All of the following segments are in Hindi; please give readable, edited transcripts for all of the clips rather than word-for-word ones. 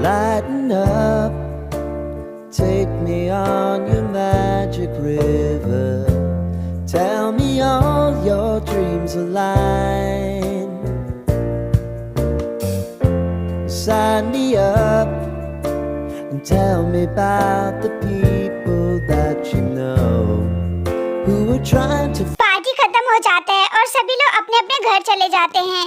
Lighten up, take me on your magic river. Tell me all your dreams align. Sign me up and tell me about the people that you know who are trying to. Party खत्म हो जाता है और सभी लोग अपने अपने घर चले जाते हैं।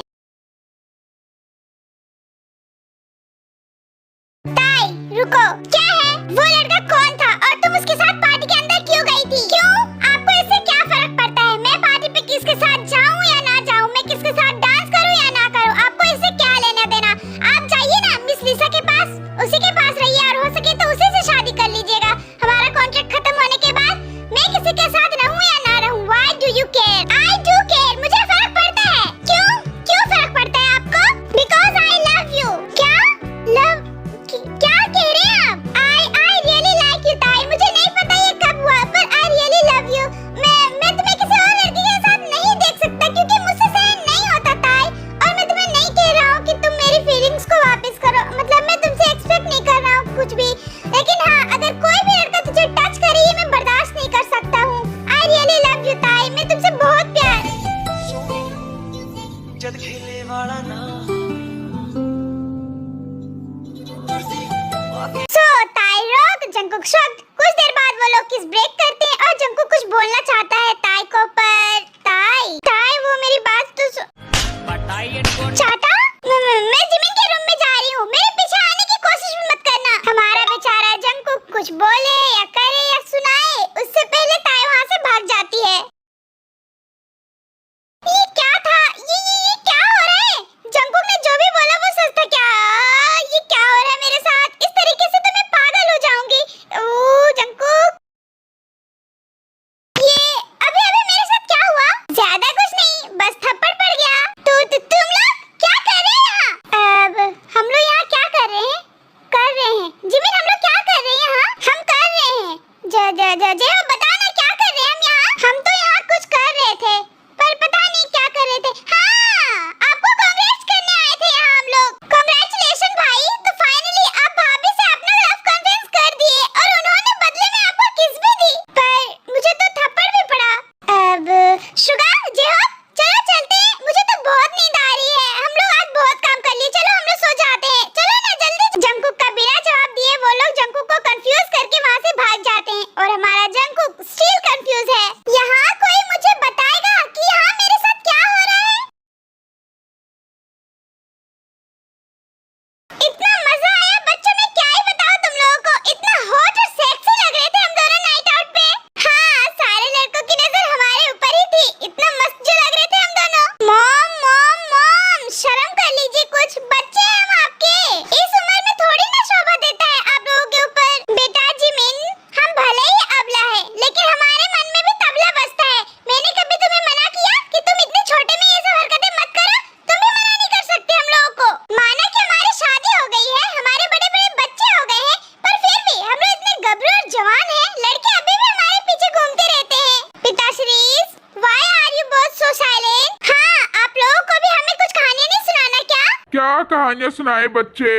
ताई, रुको, क्या है? वो लड़का कौन था और तुम उसके साथ पार्टी के अंदर क्यों गई थी? क्यों? आपको इससे क्या फर्क पड़ता है? मैं पार्टी पे किसके साथ जाऊं या ना जाऊं? मैं किसके साथ डांस करूं या ना करूं? आपको इससे क्या लेना देना? आप जाइए ना मिस लिसा के पास, उसी के पास रहिए और हो सके तो उसी से शादी कर लीजिएगा। हमारा कॉन्ट्रैक्ट खत्म होने के बाद मैं किसी के साथ रहूं या ना रहूं, why do you care? I do care, मुझे फर्क पड़ता है। क्यों? क्यों फर्क पड़ता है आपको? Because I love you। क्या? लव? क्या कह रहे हैं आप? I really like you ताई। मुझे नहीं पता ये कब हुआ पर I really love you। मैं तुम्हें किसी और लड़की के साथ नहीं देख सकता क्योंकि मुझसे सहन नहीं होता ताई। और मैं तुम्हें नहीं कह रहा हूँ कि तुम मेरी फीलिंग्स को वापस करो, मतलब मैं तुमसे एक्सपेक्ट नहीं कर रहा हूँ कुछ भी, लेकिन हाँ अगर कोई भी लड़का तुझे टच करे ये मैं बर्दाश्त नहीं कर सकता हूँ। I really love you ताई, मैं तुमसे बहुत प्यार। जद खेले वाला ना सो ताई रोक, जंकुक शब्द। कुछ देर बाद वो लोग किस ब्रेक करते हैं और जंकुक कुछ बोलना चाहता है ताई को, पर ताई वो मेरी बात तो चाहता। मैं जिमिन के रूम में जा रही हूँ, मेरे पीछे आने की कोशिश भी मत करना। हमारा बेचारा जंकुक कुछ बोले या करे या सुनाए उससे पहले ताई वहाँ से भाग जाती है। ये क्या था? ये क्या हो रहा है? जंकुक ने जो भी बोला वो सच था क्या? ये क्या हो रहा है मेरे साथ? इस तरीके से तो मैं पागल हो जाऊंगी। ओह जंकुक, ये अभी मेरे साथ क्या हुआ? ज्यादा कुछ नहीं, बस थप्पड़ पड़ गया। तो तुम लोग क्या कर रहे हैं यहाँ? अब हम लोग यहाँ क्या कर रहे हैं? जिमिन हम लोग क्या कर रहे हैं यहाँ? हम कर रहे हैं जय बता ना क्या कर रहे हैं हम यहाँ? हम तो यहाँ कुछ कर रहे थे पर पता नहीं क्या कर रहे थे। हाँ, आपको कांग्रेट्स करने आए थे यहाँ हम लोग। कांग्रेचुलेशन भाई, तो फाइनली आप भाभी से अपना लव कन्फेस कर दिए और उन्होंने बदले में आपको किस भी दी, पर मुझे तो थप्पड़ भी पड़ा। अब शुगा जेहब चलो चलते हैं, मुझे तो बहुत नींद आ रही है। हम लोग आज बहुत काम कर लिए, चलो हम लोग सो जाते हैं। चलो ना जल्दी। जंकुक का बिना जवाब दिए वो लोग जंकुक को कंफ्यूज करके वहाँ से भाग जाते हैं और हमारा जंकुक स्टिल कंफ्यूज है। यहाँ कोई मुझे बताएगा कि यहाँ मेरे साथ क्या हो रहा है? इतना मजा आया बच्चों, मैं क्या ही बताऊं तुम लोगों को। इतना हॉट और सेक्सी लग रहे थे हम दोनों नाइट आउट पे। हाँ, सारे लड़कों की नजर हमारे ऊपर ही थी। इतना मस्त जो लग रहे थे हम दोनों। मॉम शर्म कर लीजिए, कुछ बच्चे हैं हम आपके। इस उम्र में थोड़ी ना शोभा देता है आप लोगों के ऊपर। बेटा जिमिन, हम भले ही अबला है लेकिन हमारे मन में भी तबला बजता है। मैंने कभी तुम्हें मना किया कि तुम इतने छोटे में ये सब हरकतें मत करो? तुम भी मना नहीं कर सकते हम लोगों को। माना कि हमारी शादी हो गई है, हमारे बड़े बड़े बच्चे हो गए हैं, पर फिर भी हम लोग इतने गबरू और जवान हैं, लड़के अभी भी हमारे पीछे घूमते रहते हैं। पिताश्री, why are you both so silent? हाँ, आप लोगों को भी हमें कुछ कहानियां नहीं सुनाना क्या? क्या कहानियां सुनाए बच्चे,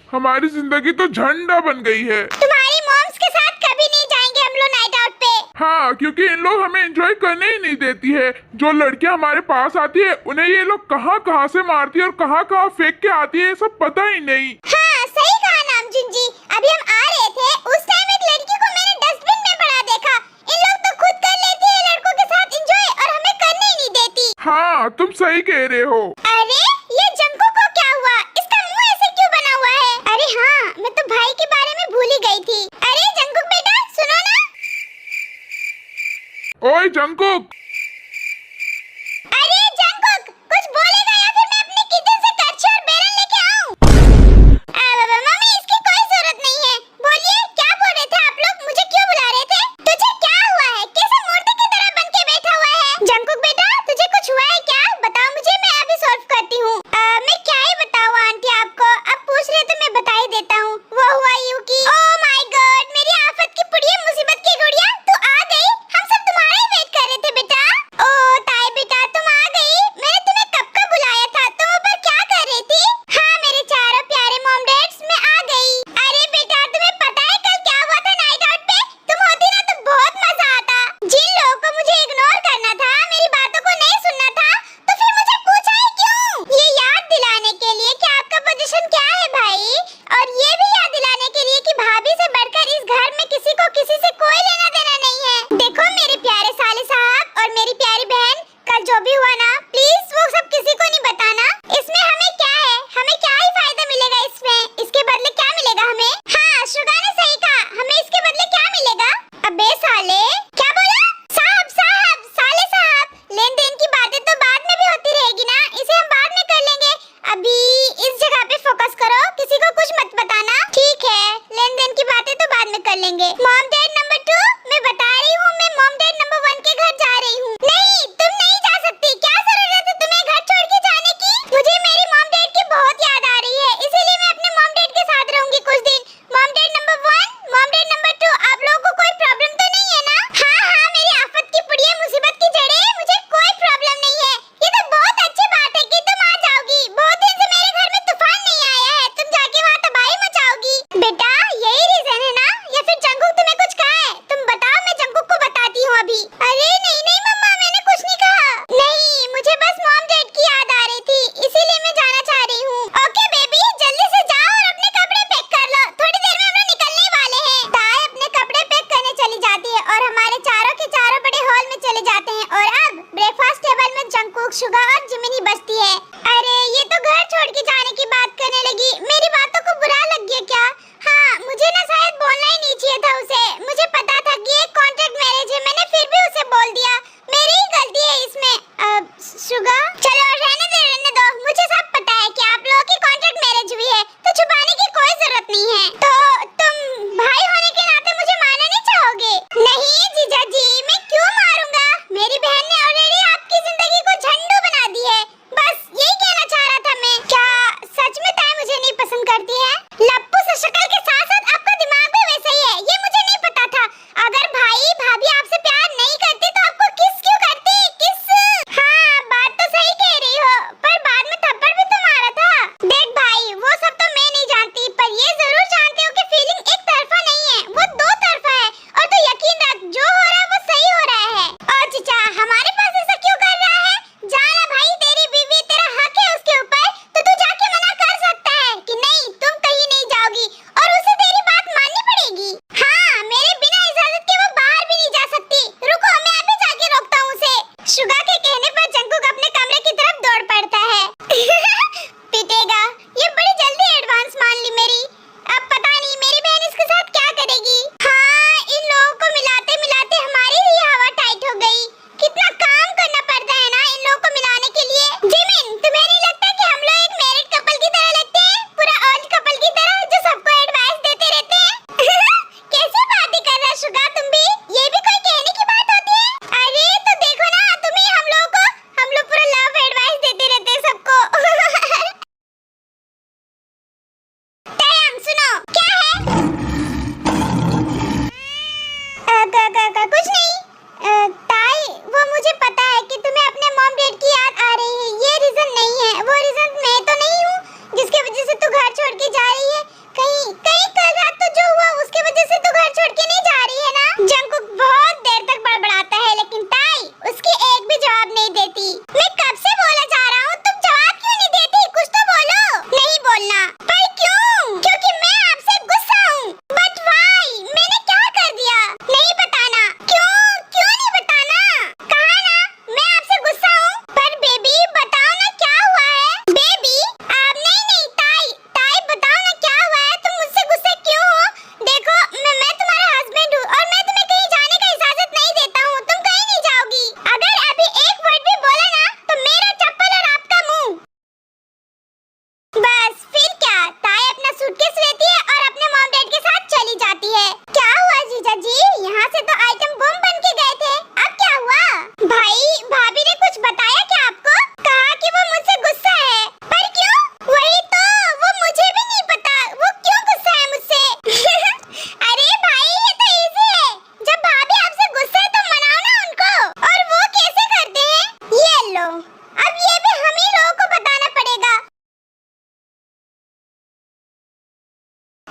हमारी जिंदगी तो झंडा बन गई है। तुम्हारी मॉम्स के साथ कभी नहीं जाएंगे हम लोग नाइट आउट पे। हाँ, क्योंकि इन लोग हमें एंजॉय करने ही नहीं देती है। जो लड़कियां हमारे पास आती है उन्हें ये लोग कहाँ कहाँ से मारती है और कहाँ कहाँ फेंक के आती है, ये सब पता ही नहीं। हाँ, सही कहा नामजुन जी। अभी हम आ रहे थे, उस टाइम एक लड़की को मैंने डस्टबिन में पड़ा देखा। इन लोग तो खुद कर लेती है लड़कों के साथ एंजॉय और हमें करने ही नहीं देती। हाँ, तुम सही कह रहे हो। अरे ये जंकुक को क्या हुआ? इसका मुंह ऐसे क्यों बना हुआ है? अरे हाँ, मैं तो भाई के बारे में भूल ही गई थी। अरे जंकुक बेटा सुनो ना। ओए जंकुक, अरे जंकुक, कुछ बोलेगा या फिर मैं अपने किचन से कड़छी और बेलन लेके आऊं? मम्मी इसकी कोई जरूरत नहीं है। बोलिए क्या बोल रहे थे आप लोग? मुझे क्यों बुला रहे थे? तुझे क्या हुआ है? कैसे मूर्ति की तरह बन के बैठा हुआ है? जंकुक बेटा तुझे कुछ हुआ है क्या? बताओ मुझे, मैं अभी सॉल्व करती हूँ। मैं क्या ही बताऊँ आंटी आपको, अब पूछ रहे तो मैं बता ही देता हूँ। वो हुआ यूं कि ओह माय गॉड, मेरी आफत की पुड़िया, मुसीबत की गुड़िया, तू आ गई। हम सब तुम्हारा ही वेट कर रहे थे बेटा।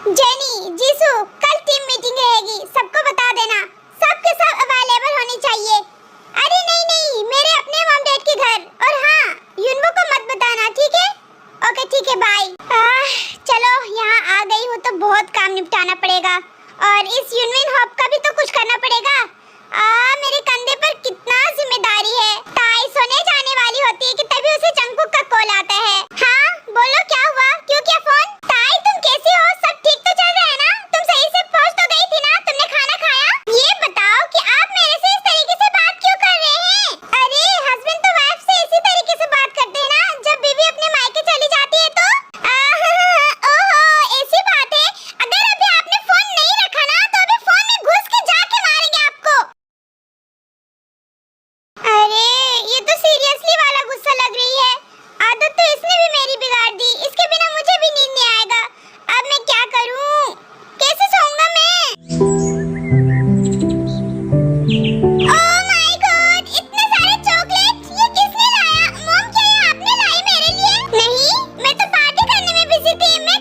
जेनी, जीसू, कल टीम मीटिंग रहेगी, सबको बता देना, सबके सब अवेलेबल होनी चाहिए। अरे नहीं नहीं, मेरे अपने मॉम डैड के घर, और हाँ, युनबो को मत बताना, ठीक है? ओके ठीक है, बाय। चलो यहाँ आ गई हूँ तो बहुत काम निपटाना पड़ेगा, और इस यूनविन हॉप का भी तो कुछ करना पड़ेगा। मेरे कंधे पर कितना जिम्मेदारी है। ताई सोने जाने वाली होती है कि तभी उसे जंगकुक का कॉल आता है। हाँ बोलो, क्या हुआ, क्यों किया फोन? ताई तुम कैसी हो, सब ठीक तो चल रहा है ना? तुम सही से पहुंच तो गई थी ना? तुमने खाना खाया? ये बताओ कि आप मेरे से इस तरीके से बात क्यों कर रहे हैं? अरे हस्बैंड तो वाइफ से इसी तरीके से बात करते हैं ना, जब बीवी अपने मायके चली जाती है तो। ओहो, ऐसी बात है। अगर अभी आपने फोन नहीं रखा ना तो अभी फोन में घुस के जाके मारेंगे आपको। अरे ये तो सीरियसली वाला गुस्सा लग रही है। आदत तो इसने भी मेरी बिगाड़ दी, इसके बिना मुझे भी नींद नहीं आएगा। अब मैं क्या करूं, कैसे सोऊंगा मैं? ओह माय गॉड, इतने सारे चॉकलेट, ये किसने लाया? मॉम, क्या ये आपने लाई मेरे लिए? नहीं, मैं तो पार्टी करने में बिजी थी, मैं